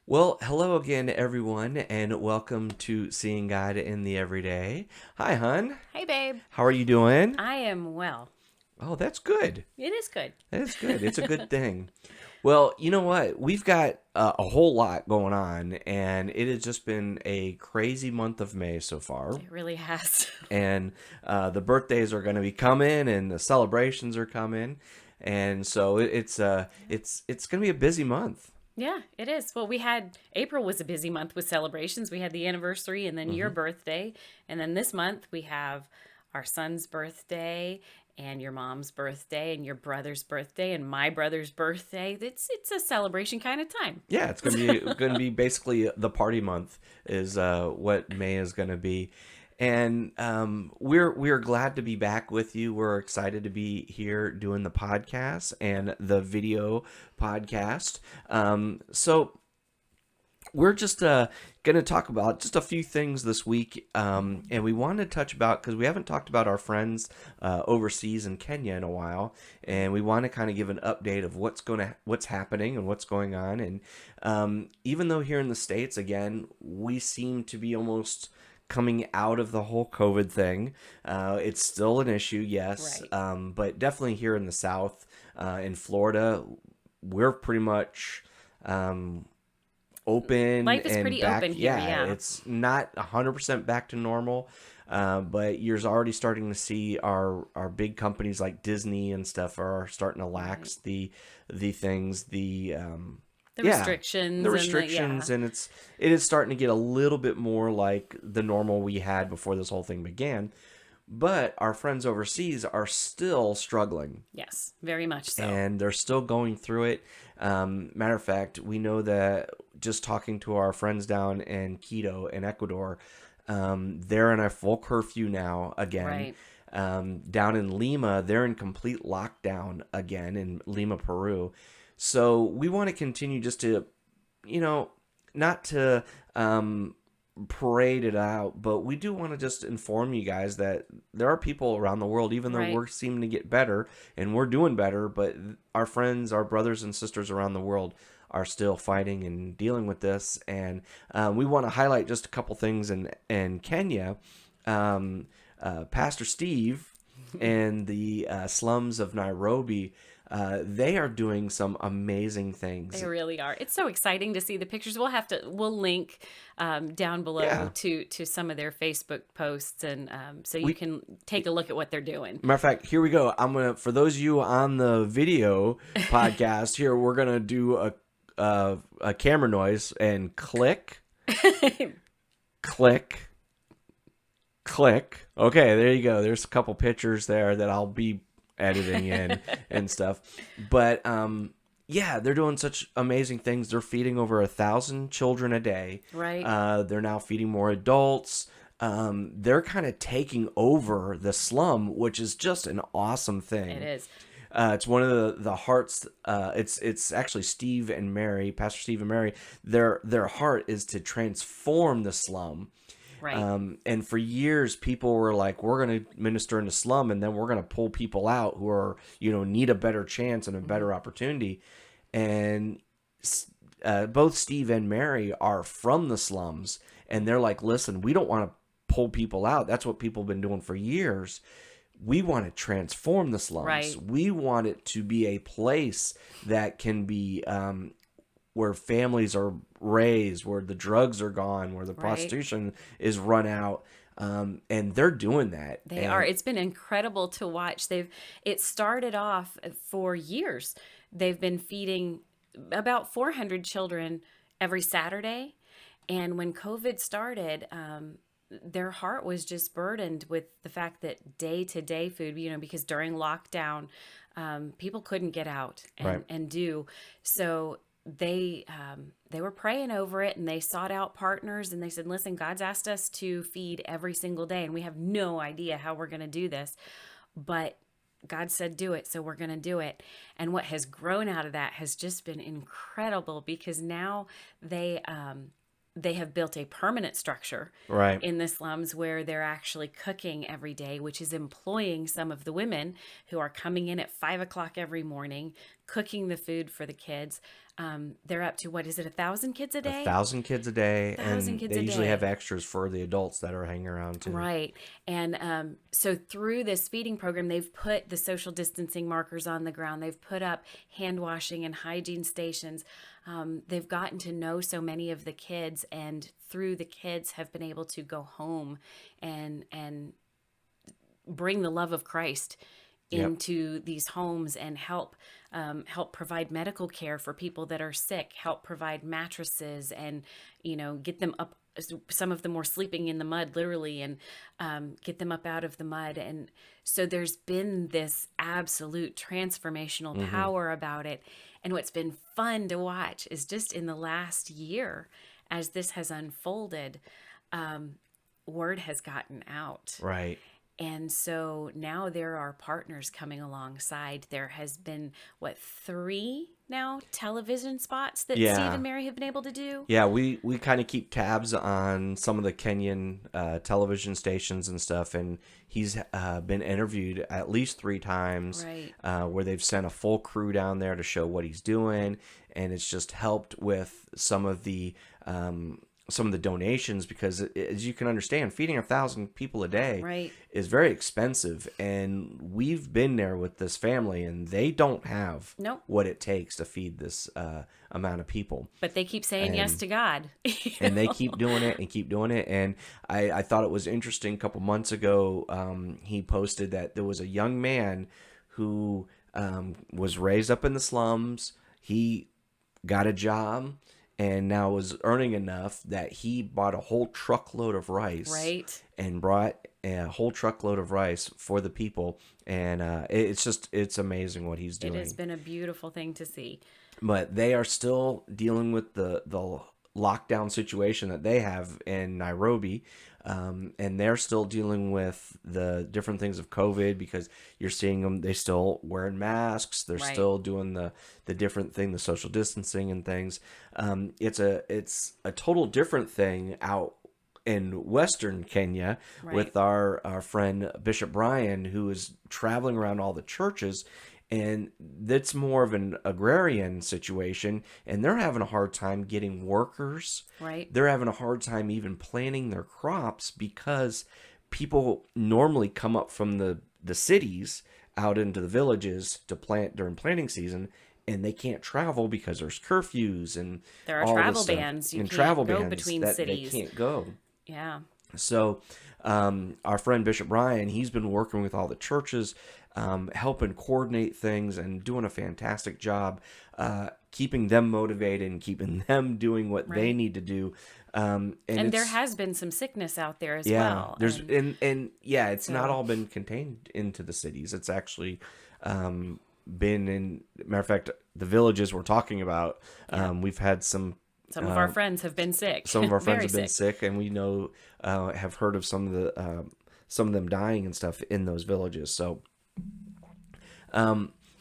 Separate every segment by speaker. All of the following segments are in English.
Speaker 1: Well, hello again, everyone, and welcome to Seeing God in the Everyday. Hi, hon.
Speaker 2: Hey, babe.
Speaker 1: How are you doing?
Speaker 2: I am well.
Speaker 1: Oh, that's good.
Speaker 2: It is good.
Speaker 1: That is good. It's a good thing. Well, you know what? We've got a whole lot going on, and it has just been a crazy month of May so far.
Speaker 2: It really has.
Speaker 1: And the birthdays are going to be coming, and the celebrations are coming, and so it's going to be a busy month.
Speaker 2: Yeah, it is. Well, April was a busy month with celebrations. We had the anniversary and then your
Speaker 1: Hmm.
Speaker 2: birthday. And then this month we have our son's birthday and your mom's birthday and your brother's birthday and my brother's birthday. It's a celebration kind of time.
Speaker 1: Yeah, it's gonna be basically the party month is what May is gonna be, and we're glad to be back with you. We're excited to be here doing the podcast and the video podcast. So we're just going to talk about just a few things this week, and we want to touch about because we haven't talked about our friends overseas in Kenya in a while, and we want to kind of give an update of what's happening and what's going on. And even though here in the States, again, we seem to be almost coming out of the whole COVID thing, it's still an issue, yes,
Speaker 2: Right.
Speaker 1: but definitely here in the South, in Florida, we're pretty much open
Speaker 2: Life is
Speaker 1: and
Speaker 2: pretty
Speaker 1: back.
Speaker 2: open here,
Speaker 1: Yeah,
Speaker 2: yeah.
Speaker 1: it's not 100% back to normal, but you're already starting to see our big companies like Disney and stuff are starting to
Speaker 2: Right.
Speaker 1: lax the things
Speaker 2: The
Speaker 1: yeah, the
Speaker 2: restrictions and yeah.
Speaker 1: restrictions, and it is starting to get a little bit more like the normal we had before this whole thing began. But our friends overseas are still struggling,
Speaker 2: Yes, very much so.
Speaker 1: and they're still going through it. Matter of fact, we know that just talking to our friends down in Quito in Ecuador, they're in a full curfew now again.
Speaker 2: Right.
Speaker 1: Down in Lima, they're in complete lockdown again in Lima, Peru. So we want to continue just to, you know, not to parade it out, but we do want to just inform you guys that there are people around the world, even though
Speaker 2: Right.
Speaker 1: we're seeming to get better and we're doing better, but our friends, our brothers and sisters around the world are still fighting and dealing with this. And we want to highlight just a couple things in Kenya. Pastor Steve and the slums of Nairobi, they are doing some amazing
Speaker 2: They
Speaker 1: things.
Speaker 2: really are. It's so exciting to see the pictures. We'll link down below
Speaker 1: Yeah,
Speaker 2: to some of their Facebook posts, and so you
Speaker 1: we
Speaker 2: can take a look at what they're doing.
Speaker 1: matter of fact, here we go. I'm gonna for those of you on the video podcast here, we're gonna do a camera noise and click, click, click. Okay, there you go. There's a couple pictures there that I'll be editing in and stuff. But yeah, they're doing such amazing things. They're feeding over 1,000 children a day.
Speaker 2: Right.
Speaker 1: They're now feeding more adults. They're kind of taking over the slum, which is just an awesome
Speaker 2: It
Speaker 1: thing.
Speaker 2: is.
Speaker 1: It's one of the hearts. It's actually Steve and Mary, Pastor Steve and Mary. Their heart is to transform the slum.
Speaker 2: Right.
Speaker 1: And for years, people were like, "We're going to minister in the slum, and then we're going to pull people out who are, need a better chance and a
Speaker 2: Hmm.
Speaker 1: better opportunity." And both Steve and Mary are from the slums, and they're like, "Listen, we don't want to pull people out. That's what people have been doing for years. We want to transform the slums.
Speaker 2: Right.
Speaker 1: We want it to be a place that can be where families are raised, where the drugs are gone, where the
Speaker 2: Right.
Speaker 1: prostitution is run out." And they're doing that.
Speaker 2: They are.
Speaker 1: And
Speaker 2: It's been incredible to watch. It started off for years. They've been feeding about 400 children every Saturday. And when COVID started, their heart was just burdened with the fact that day to day food, because during lockdown, people couldn't get out
Speaker 1: right,
Speaker 2: and do. So they were praying over it and they sought out partners and they said, listen, God's asked us to feed every single day and we have no idea how we're going to do this. But God said, do it. So we're going to do it. And what has grown out of that has just been incredible because now they have built a permanent structure
Speaker 1: right,
Speaker 2: in the slums where they're actually cooking every day, which is employing some of the women who are coming in at 5 o'clock every morning, cooking the food for the kids. They're up to, what is it, 1,000 kids a
Speaker 1: A
Speaker 2: day?
Speaker 1: 1,000 kids a day,
Speaker 2: 1,000
Speaker 1: and
Speaker 2: kids
Speaker 1: they
Speaker 2: a
Speaker 1: usually have
Speaker 2: day.
Speaker 1: extras for the adults that are hanging around too.
Speaker 2: Right. And so through this feeding program, they've put the social distancing markers on the ground. They've put up hand washing and hygiene stations. They've gotten to know so many of the kids, and through the kids have been able to go home and bring the love of Christ
Speaker 1: Yep.
Speaker 2: into these homes and help provide medical care for people that are sick, help provide mattresses, and get them up. Some of them were sleeping in the mud, literally, and get them up out of the mud. And so there's been this absolute transformational
Speaker 1: Mm-hmm.
Speaker 2: power about it. And what's been fun to watch is just in the last year, as this has unfolded, word has gotten out.
Speaker 1: Right.
Speaker 2: And so now there are partners coming alongside. There has been, what, 3 now television spots that Steve
Speaker 1: Yeah.
Speaker 2: and Mary have been able to do?
Speaker 1: Yeah, we kind of keep tabs on some of the Kenyan television stations and stuff, and he's been interviewed at least 3 times,
Speaker 2: Right,
Speaker 1: where they've sent a full crew down there to show what he's doing, and it's just helped with some of the donations because, as you can understand, feeding 1,000 people a day
Speaker 2: right.
Speaker 1: is very expensive, and we've been there with this family, and they don't have
Speaker 2: Nope.
Speaker 1: what it takes to feed this amount of people.
Speaker 2: But they keep saying yes
Speaker 1: And
Speaker 2: to God.
Speaker 1: and they keep doing it and keep doing it. And I thought it was interesting. A couple months ago, he posted that there was a young man who was raised up in the slums. He got a job and now was earning enough that he bought a whole truckload of rice
Speaker 2: Right.
Speaker 1: and brought a whole truckload of rice for the people. And it's amazing what he's
Speaker 2: It has
Speaker 1: doing.
Speaker 2: been a beautiful thing to see.
Speaker 1: But they are still dealing with the lockdown situation that they have in Nairobi, and they're still dealing with the different things of COVID because you're seeing them. They still wearing masks. They're
Speaker 2: Right.
Speaker 1: still doing the different thing, the social distancing and things. It's a total different thing out in Western Kenya
Speaker 2: Right.
Speaker 1: with our friend Bishop Brian, who is traveling around all the churches, and that's more of an agrarian situation, and they're having a hard time getting workers.
Speaker 2: Right.
Speaker 1: They're having a hard time even planting their crops because people normally come up from the cities out into the villages to plant during planting season, and they can't travel because there's curfews and
Speaker 2: There are
Speaker 1: all this
Speaker 2: travel
Speaker 1: stuff,
Speaker 2: bans. You
Speaker 1: and
Speaker 2: can't
Speaker 1: travel
Speaker 2: go
Speaker 1: bans
Speaker 2: between
Speaker 1: that they
Speaker 2: cities.
Speaker 1: can't go.
Speaker 2: Yeah.
Speaker 1: So, our friend Bishop Brian, he's been working with all the churches, helping coordinate things and doing a fantastic job, keeping them motivated and keeping them doing what they
Speaker 2: Right.
Speaker 1: need to do.
Speaker 2: And there has been some sickness out there as
Speaker 1: yeah,
Speaker 2: well.
Speaker 1: there's
Speaker 2: And
Speaker 1: and yeah, it's not
Speaker 2: so,
Speaker 1: all been contained into the cities. It's actually been in. Matter of fact, the villages we're talking about,
Speaker 2: yeah,
Speaker 1: we've had some
Speaker 2: some of our friends have been sick,
Speaker 1: some of our friends
Speaker 2: very
Speaker 1: have been
Speaker 2: sick.
Speaker 1: sick, and we know have heard of some of them dying and stuff in those villages. So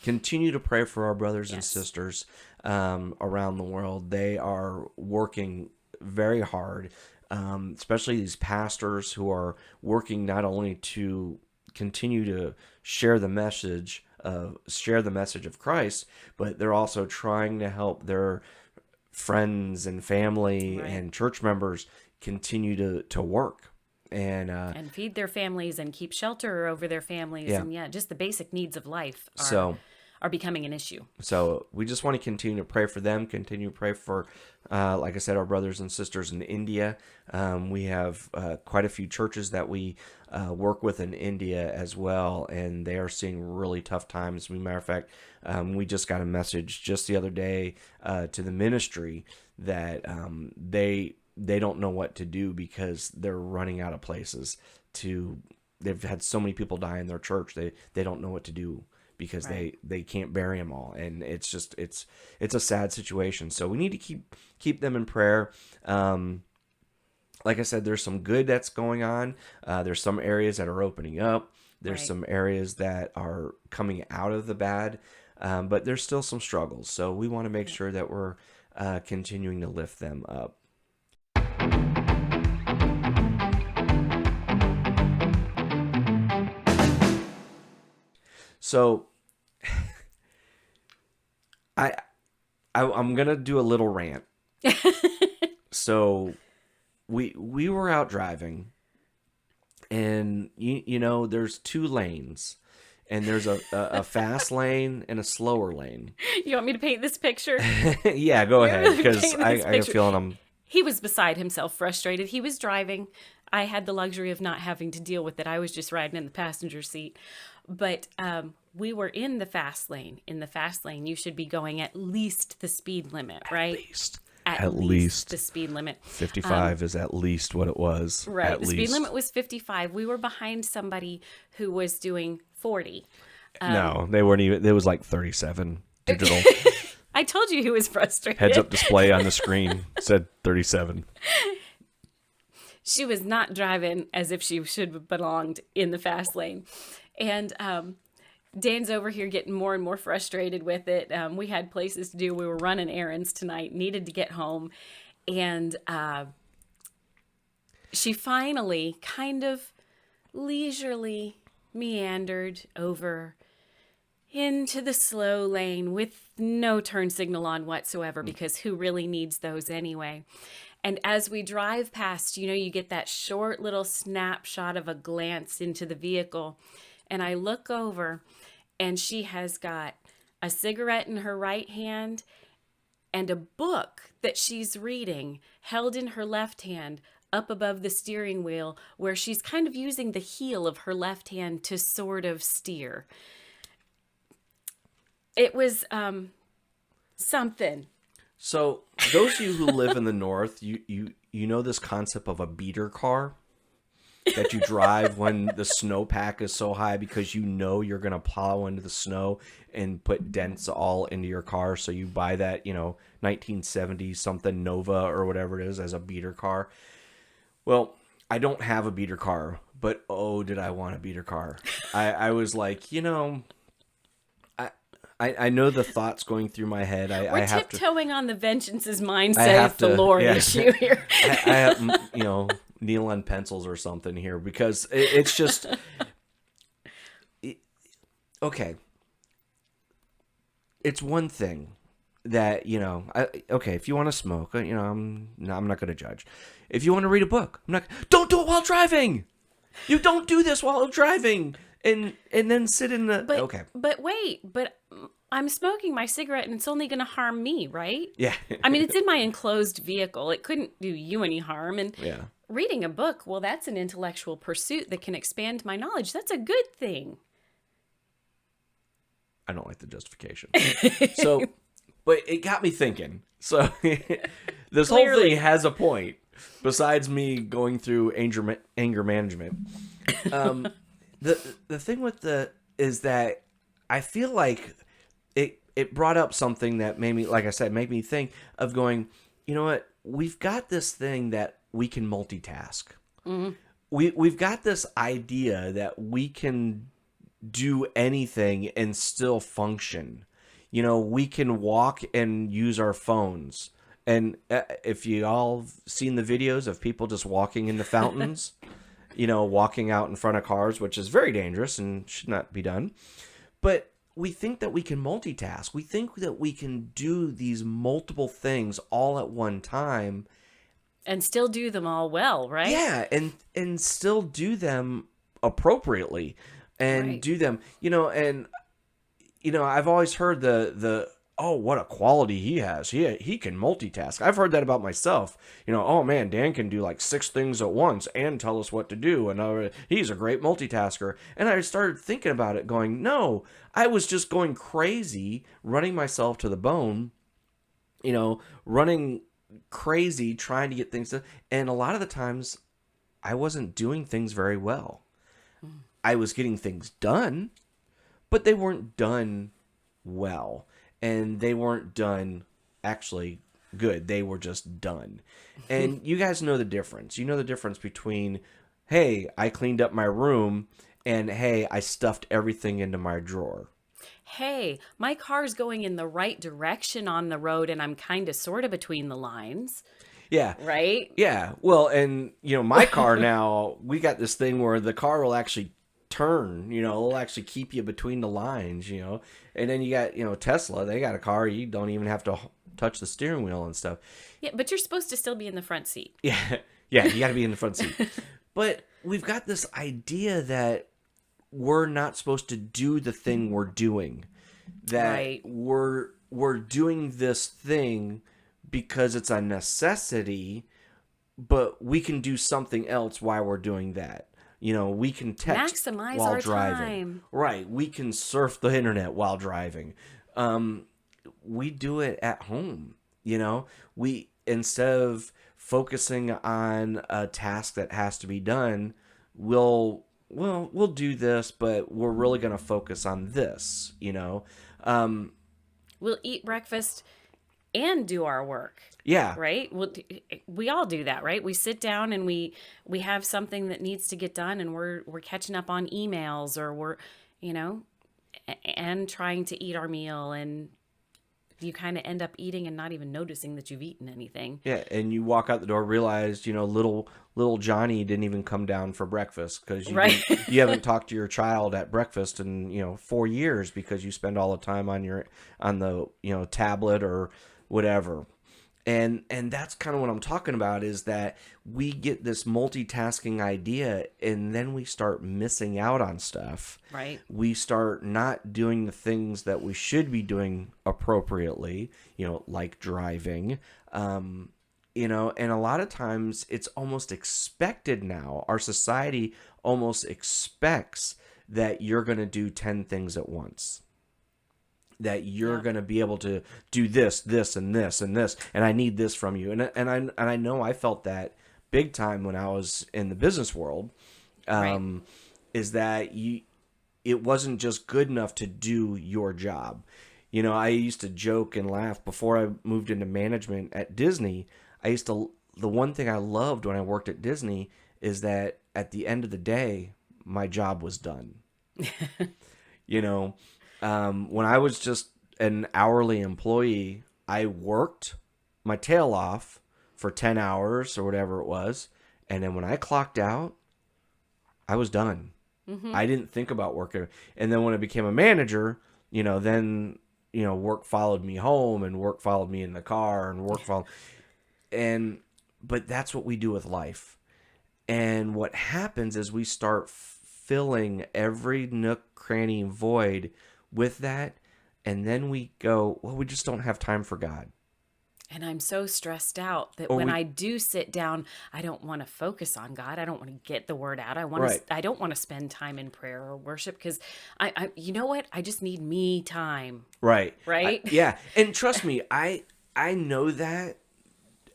Speaker 1: continue to pray for our brothers and
Speaker 2: Yes.
Speaker 1: sisters around the world. They are working very hard, especially these pastors who are working not only to continue to share the message of Christ, but they're also trying to help their friends and family
Speaker 2: Right.
Speaker 1: and church members continue to work. And
Speaker 2: And feed their families and keep shelter over their families.
Speaker 1: yeah,
Speaker 2: And yeah, just the basic needs of life
Speaker 1: so
Speaker 2: are becoming an issue.
Speaker 1: so we just want to continue to pray for them, continue to pray for, like I said, our brothers and sisters in India. We have quite a few churches that we work with in India as well, and they are seeing really tough times. As a matter of fact, we just got a message just the other day to the ministry that they don't know what to do because they're running out of places to. They've had so many people die in their church. They don't know what to do because
Speaker 2: Right.
Speaker 1: they can't bury them all, and it's a sad situation. So we need to keep them in prayer. Like I said, there's some good that's going on. There's some areas that are opening up. There's
Speaker 2: Right.
Speaker 1: some areas that are coming out of the bad, but there's still some struggles. So we want to make
Speaker 2: Yeah.
Speaker 1: sure that we're continuing to lift them up. So I, I'm gonna do a little rant. So we were out driving, and you know there's two lanes, and there's a fast lane and a slower lane.
Speaker 2: You want me to paint this picture?
Speaker 1: Yeah, go ahead, because
Speaker 2: Paint this
Speaker 1: I got a
Speaker 2: picture.
Speaker 1: feeling I'm.
Speaker 2: He was beside himself, frustrated. He was driving. I had the luxury of not having to deal with it. I was just riding in the passenger seat. But we were in the fast lane. In the fast lane, you should be going at least the speed limit, right? At least the speed limit.
Speaker 1: 55 is at least what it was.
Speaker 2: Right.
Speaker 1: At
Speaker 2: The
Speaker 1: least.
Speaker 2: speed limit was 55. We were behind somebody who was doing 40.
Speaker 1: No, they weren't even. It was like 37 digital.
Speaker 2: I told you he was frustrated.
Speaker 1: Heads up display on the screen said 37.
Speaker 2: She was not driving as if she should have belonged in the fast lane. And Dan's over here getting more and more frustrated with it. We had places to do. We were running errands tonight, needed to get home. And she finally kind of leisurely meandered over into the slow lane with no turn signal on whatsoever, because who really needs those anyway? And as we drive past, you know, you get that short little snapshot of a glance into the vehicle. And I look over, and she has got a cigarette in her right hand and a book that she's reading held in her left hand up above the steering wheel, where she's kind of using the heel of her left hand to sort of steer. It was something.
Speaker 1: So those of you who live in the north, you know this concept of a beater car that you drive when the snowpack is so high, because you know you're going to plow into the snow and put dents all into your car. So you buy that, 1970 something Nova or whatever it is as a beater car. Well, I don't have a beater car, but oh, did I want a beater car. I was like, I know the thoughts going through my head.
Speaker 2: We're
Speaker 1: I have to
Speaker 2: tiptoeing on the vengeance's mind,
Speaker 1: I
Speaker 2: saith
Speaker 1: have
Speaker 2: the
Speaker 1: to,
Speaker 2: Lord
Speaker 1: yeah.
Speaker 2: issue here.
Speaker 1: I have, kneel on pencils or something here, because it's just okay. It's one thing that okay, if you want to smoke, I'm not going to judge. If you want to read a book, don't do it while driving. You don't do this while driving, and then sit in the okay.
Speaker 2: But wait, I'm smoking my cigarette and it's only going to harm me, right?
Speaker 1: Yeah.
Speaker 2: I mean, it's in my enclosed vehicle. It couldn't do you any harm. And
Speaker 1: Yeah.
Speaker 2: reading a book, well, that's an intellectual pursuit that can expand my knowledge. That's a good thing.
Speaker 1: I don't like the justification. So, but it got me thinking. So, this whole
Speaker 2: Clearly.
Speaker 1: thing has a point, besides me going through anger management. The thing with is that I feel like it brought up something that made me, like I said, made me think of going, you know what? We've got this thing that we can multitask. Mm-hmm. We've got this idea that we can do anything and still function. We can walk and use our phones. And if you all seen the videos of people just walking into fountains, walking out in front of cars, which is very dangerous and should not be done. But we think that we can multitask. We think that we can do these multiple things all at one time.
Speaker 2: And still do them all well, right?
Speaker 1: Yeah, and still do them appropriately. And
Speaker 2: Right.
Speaker 1: do them, and, I've always heard the oh, what a quality he has. He can multitask. I've heard that about myself. Oh man, Dan can do like 6 things at once and tell us what to do. And he's a great multitasker. And I started thinking about it going, no, I was just going crazy, running myself to the bone, running crazy, trying to get things done. And a lot of the times I wasn't doing things very well. I was getting things done, but they weren't done well. And they weren't done actually good. They were just done. And you guys know the difference. You know the difference between, hey, I cleaned up my room, and hey, I stuffed everything into my drawer.
Speaker 2: Hey, my car's going in the right direction on the road and I'm kind of sort of between the lines.
Speaker 1: Yeah.
Speaker 2: Right?
Speaker 1: Yeah. Well, and, my car now, we got this thing where the car will actually turn, it'll actually keep you between the lines, and then you got, Tesla, they got a car, you don't even have to touch the steering wheel and stuff.
Speaker 2: Yeah, but you're supposed to still be in the front seat.
Speaker 1: Yeah, yeah, you got to be in the front seat. But we've got this idea that we're not supposed to do the thing we're doing, that
Speaker 2: Right.
Speaker 1: we're doing this thing because it's a necessity, but we can do something else while we're doing that. We can text
Speaker 2: Maximize
Speaker 1: while
Speaker 2: our
Speaker 1: driving.
Speaker 2: time.
Speaker 1: Right. We can surf the internet while driving. We do it at home. We, instead of focusing on a task that has to be done, we'll do this, but we're really going to focus on this.
Speaker 2: We'll eat breakfast and do our work.
Speaker 1: Yeah.
Speaker 2: Right? We all do that, right? We sit down and we have something that needs to get done, and we're catching up on emails, or we're, you know, and trying to eat our meal, and you kind of end up eating and not even noticing that you've eaten anything.
Speaker 1: Yeah, and you walk out the door, realize, little Johnny didn't even come down for breakfast because
Speaker 2: Right.
Speaker 1: you haven't talked to your child at breakfast in 4 years because you spend all the time on the tablet or whatever. And that's kind of what I'm talking about, is that we get this multitasking idea and then we start missing out on stuff.
Speaker 2: Right.
Speaker 1: We start not doing the things that we should be doing appropriately, like driving. And a lot of times it's almost expected now. Our society almost expects that you're going to do 10 things at once, that you're
Speaker 2: Yeah.
Speaker 1: going to be able to do this, this, and this, and this, and I need this from you. And I know I felt that big time when I was in the business world,
Speaker 2: Right.
Speaker 1: is that it wasn't just good enough to do your job. I used to joke and laugh before I moved into management at Disney. The one thing I loved when I worked at Disney is that at the end of the day, my job was done. When I was just an hourly employee, I worked my tail off for 10 hours or whatever it was. And then when I clocked out, I was done. I didn't think about working. And then when I became a manager, then, work followed me home and work followed me in the car and work followed. But that's what we do with life. And what happens is we start filling every nook, cranny, void with that, and then we go, well, we just don't have time for God.
Speaker 2: And I'm so stressed out that
Speaker 1: Or
Speaker 2: when
Speaker 1: we
Speaker 2: I do sit down, I don't want to focus on God. I don't want to get the word out.
Speaker 1: Right.
Speaker 2: I don't want to spend time in prayer or worship, because you know what? I just need me time.
Speaker 1: Right.
Speaker 2: Right?
Speaker 1: Yeah. And trust me, I know that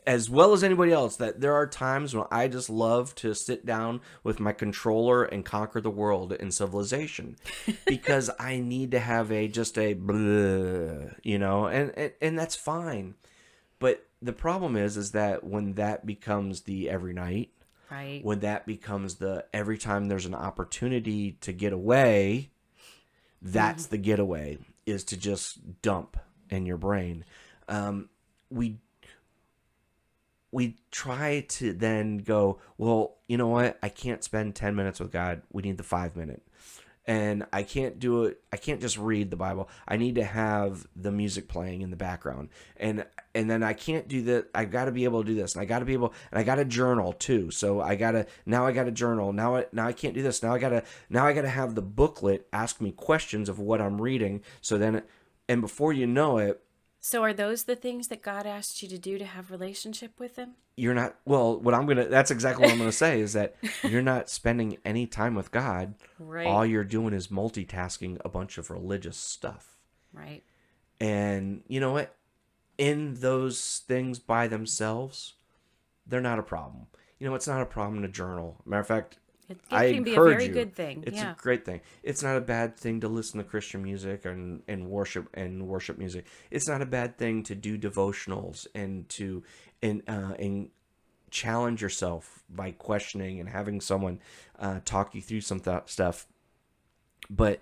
Speaker 1: as well as anybody else, that there are times when I just love to sit down with my controller and conquer the world in Civilization, because I need to have just a blah, and that's fine. But the problem is that when that becomes the every night,
Speaker 2: Right.
Speaker 1: when that becomes the every time there's an opportunity to get away, that's the getaway, is to just dump in your brain. We try to then go, well, you know what? I can't spend 10 minutes with God. We need the 5 minute. And I can't do it. I can't just read the Bible. I need to have the music playing in the background. And then I can't do that. I got to be able to do this. And I got to be able, and I got to journal too. So I got to journal. Now I can't do this. Now I got to have the booklet ask me questions of what I'm reading. So then, and before you know it,
Speaker 2: So are those the things that God asked you to do to have relationship with him?
Speaker 1: you're not, well, that's exactly what I'm going to say, is that you're not spending any time with God.
Speaker 2: Right.
Speaker 1: All you're doing is multitasking a bunch of religious stuff.
Speaker 2: Right.
Speaker 1: And you know what? In those things by themselves, they're not a problem. It's not a problem to journal. Matter of fact,
Speaker 2: It
Speaker 1: I
Speaker 2: can be a
Speaker 1: encourage
Speaker 2: very
Speaker 1: you.
Speaker 2: good thing.
Speaker 1: It's
Speaker 2: Yeah.
Speaker 1: a great thing. It's not a bad thing to listen to Christian music and worship music. It's not a bad thing to do devotionals and to and challenge yourself by questioning and having someone talk you through some stuff. But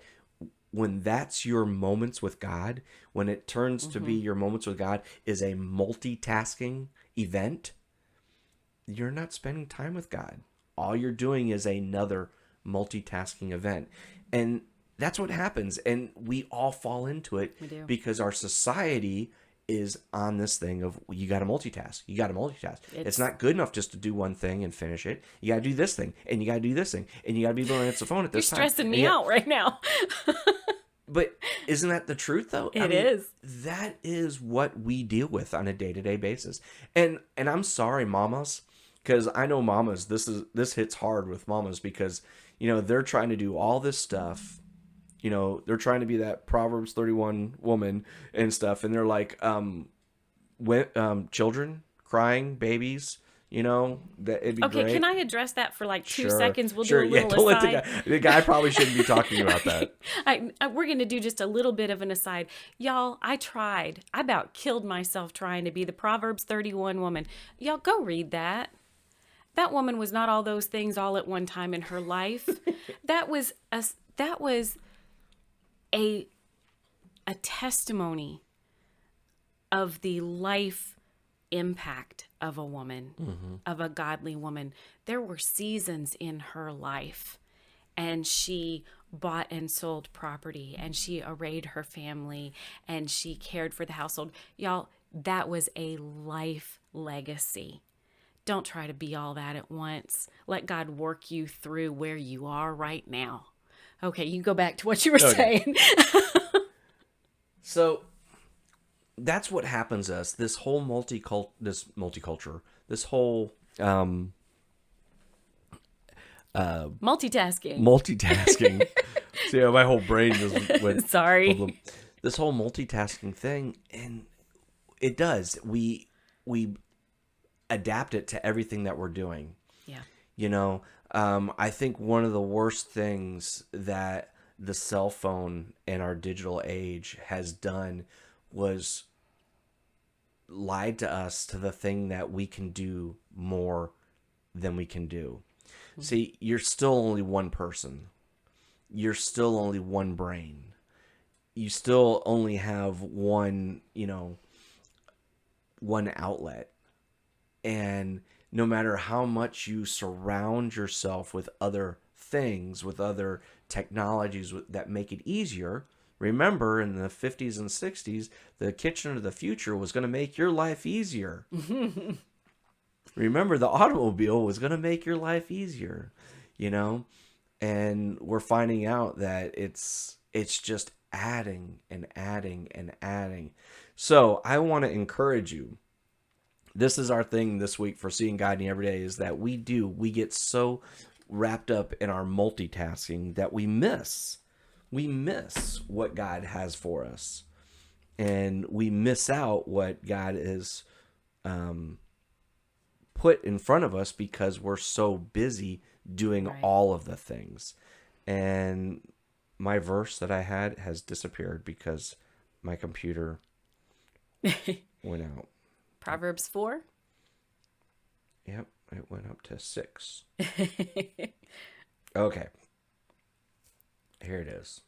Speaker 1: when that's your moments with God, when it turns to be your moments with God is a multitasking event, you're not spending time with God. All you're doing is another multitasking event. And that's what happens. And we all fall into it
Speaker 2: We do.
Speaker 1: because our society is on this thing of you got to multitask. You got to multitask. It's
Speaker 2: It's
Speaker 1: not good enough just to do one thing and finish it. You got to do this thing and you got to do this thing and you got to be able to answer the phone at
Speaker 2: you're
Speaker 1: this time.
Speaker 2: stressing
Speaker 1: And
Speaker 2: me out right now.
Speaker 1: but isn't that the truth though?
Speaker 2: It is.
Speaker 1: That is what we deal with on a day-to-day basis. And I'm sorry, mamas, because I know mamas, this hits hard with mamas because, they're trying to do all this stuff. They're trying to be that Proverbs 31 woman and stuff. And they're like, children crying, babies, that it'd be
Speaker 2: Okay,
Speaker 1: great.
Speaker 2: can I address that for like 2
Speaker 1: Sure,
Speaker 2: seconds? We'll
Speaker 1: sure.
Speaker 2: do a
Speaker 1: Yeah,
Speaker 2: little
Speaker 1: don't let
Speaker 2: aside.
Speaker 1: the guy probably shouldn't be talking about that.
Speaker 2: We're going to do just a little bit of an aside. Y'all, I tried. I about killed myself trying to be the Proverbs 31 woman. Y'all, go read that. That woman was not all those things all at one time in her life. That was a testimony of the life impact of a woman, of a godly woman. There were seasons in her life, and she bought and sold property, and she arrayed her family, and she cared for the household. Y'all, that was a life legacy. Don't try to be all that at once. Let God work you through where you are right now. Okay, you can go back to what you were saying.
Speaker 1: So that's what happens to us. This whole multiculture, this whole multitasking. See, my whole brain just went.
Speaker 2: Sorry.
Speaker 1: This whole multitasking thing, and it does. We adapt it to everything that we're doing.
Speaker 2: Yeah.
Speaker 1: I think one of the worst things that the cell phone and our digital age has done was lied to us to the thing that we can do more than we can do. Mm-hmm. See, you're still only one person. You're still only one brain. You still only have one outlet. And no matter how much you surround yourself with other things, with other technologies that make it easier, remember in the 50s and 60s, the kitchen of the future was going to make your life easier. Remember, the automobile was going to make your life easier, and we're finding out that it's just adding and adding and adding. So I want to encourage you. This is our thing this week for Seeing God in Every Day, is that we get so wrapped up in our multitasking that we miss what God has for us, and we miss out what God is put in front of us because we're so busy doing all of the things. And my verse that I had has disappeared because my computer went out.
Speaker 2: Proverbs 4?
Speaker 1: Yep, it went up to 6. Okay. Here it is.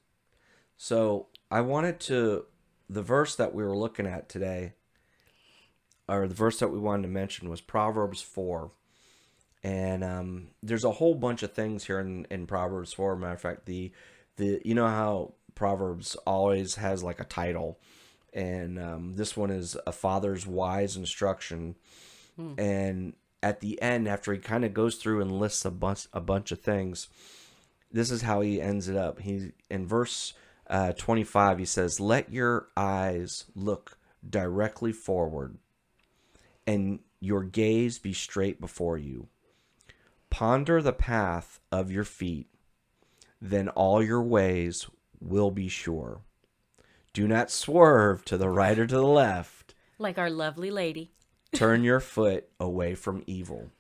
Speaker 1: So I wanted the verse that we were looking at today, or the verse that we wanted to mention, was Proverbs 4. And there's a whole bunch of things here in Proverbs 4. Matter of fact, the how Proverbs always has like a title. And this one is A Father's Wise Instruction. And at the end, after he kind of goes through and lists a bunch of things, this is how he ends it up. He in verse 25, he says, "Let your eyes look directly forward, and your gaze be straight before you. Ponder the path of your feet, then all your ways will be sure. Do not swerve to the right or to the left.
Speaker 2: Like our lovely lady.
Speaker 1: Turn your foot away from evil."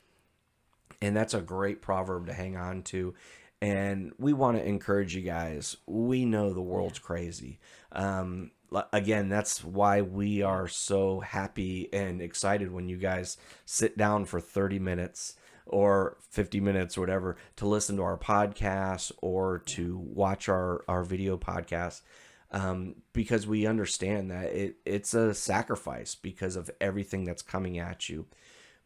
Speaker 1: And that's a great proverb to hang on to. And we want to encourage you guys. We know the world's crazy. Again, that's why we are so happy and excited when you guys sit down for 30 minutes or 50 minutes or whatever to listen to our podcast or to watch our video podcast. Because we understand that it's a sacrifice because of everything that's coming at you.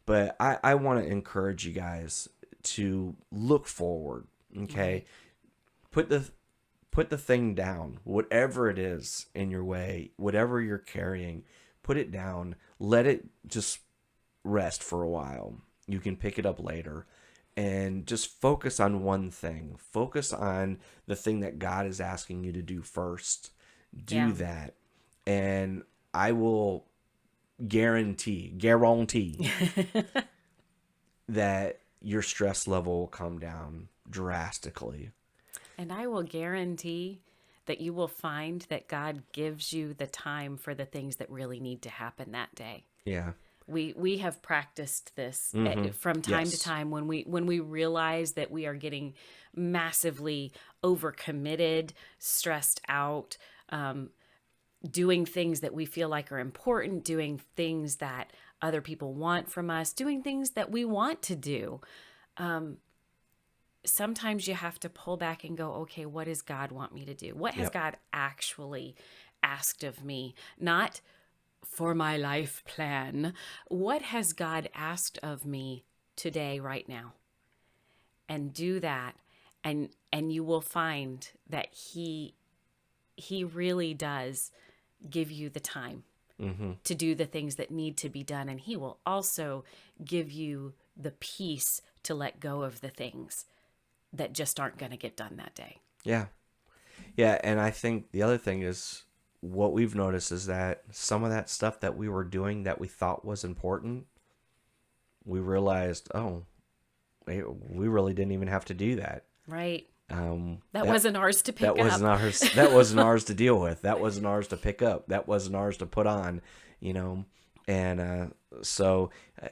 Speaker 1: But I want to encourage you guys to look forward. Okay. Put the put the thing down, whatever it is in your way, whatever you're carrying, put it down. Let it just rest for a while. You can pick it up later and just focus on one thing. Focus on the thing that God is asking you to do first. Do
Speaker 2: Yeah.
Speaker 1: that. And I will guarantee that your stress level will come down drastically.
Speaker 2: And I will guarantee that you will find that God gives you the time for the things that really need to happen that day.
Speaker 1: Yeah.
Speaker 2: We have practiced this from time to
Speaker 1: Yes.
Speaker 2: time when we realize that we are getting massively overcommitted, stressed out, doing things that we feel like are important, doing things that other people want from us, doing things that we want to do. Sometimes you have to pull back and go, okay, what does God want me to do? What has
Speaker 1: Yep.
Speaker 2: God actually asked of me? Not for my life plan. What has God asked of me today, right now? And do that, and you will find that he really does give you the time to do the things that need to be done, and he will also give you the peace to let go of the things that just aren't going to get done that day.
Speaker 1: Yeah. Yeah, and I think the other thing is what we've noticed is that some of that stuff that we were doing that we thought was important, we realized, oh, we really didn't even have to do that.
Speaker 2: Right.
Speaker 1: Um,
Speaker 2: That wasn't ours to pick
Speaker 1: that wasn't
Speaker 2: up.
Speaker 1: ours. That wasn't ours to deal with. That wasn't ours to pick up. That wasn't ours to put on. You know, and so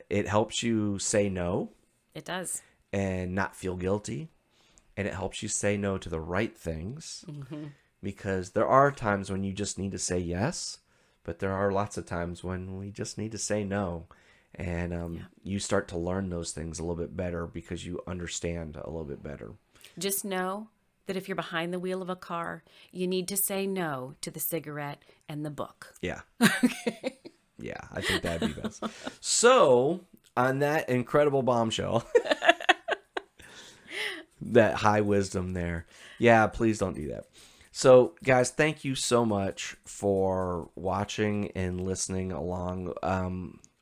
Speaker 1: it helps you say no
Speaker 2: It does.
Speaker 1: and not feel guilty, and it helps you say no to the right things. Because there are times when you just need to say yes, but there are lots of times when we just need to say no. And you start to learn those things a little bit better because you understand a little bit better.
Speaker 2: Just know that if you're behind the wheel of a car, you need to say no to the cigarette and the book.
Speaker 1: Yeah. Yeah, I think that'd be best. So, on that incredible bombshell, that high wisdom there. Yeah, please don't do that. So, guys, thank you so much for watching and listening along.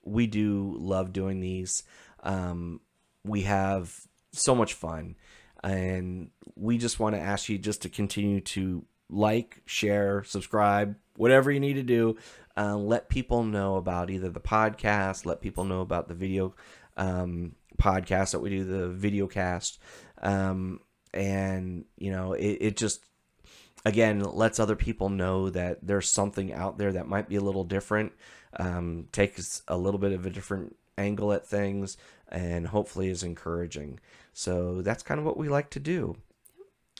Speaker 1: We do love doing these. We have so much fun. And we just want to ask you just to continue to like, share, subscribe, whatever you need to do. Let people know about either the podcast, let people know about the video podcast that we do, the video cast. And, you know, it just, again, lets other people know that there's something out there that might be a little different, takes a little bit of a different angle at things, and hopefully is encouraging. So that's kind of what we like to do.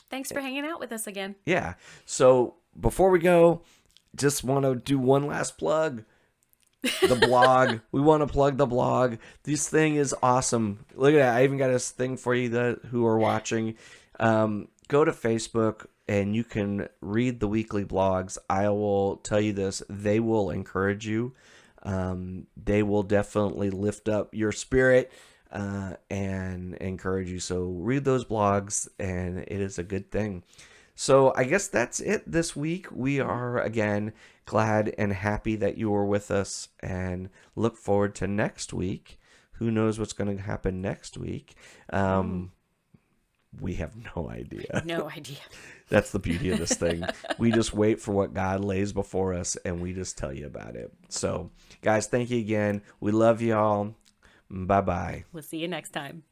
Speaker 2: Thanks for hanging out with us again.
Speaker 1: Yeah. So before we go, just want to do one last plug. The blog. We want to plug the blog. This thing is awesome. Look at that. I even got a thing for you who are watching. Go to Facebook and you can read the weekly blogs. I will tell you this. They will encourage you. They will definitely lift up your spirit and encourage you. So read those blogs, and it is a good thing. So I guess that's it this week. We are, again, glad and happy that you were with us, and look forward to next week. Who knows what's going to happen next week? We have no idea.
Speaker 2: No idea.
Speaker 1: That's the beauty of this thing. We just wait for what God lays before us, and we just tell you about it. So, guys, thank you again. We love you all. Bye-bye.
Speaker 2: We'll see you next time.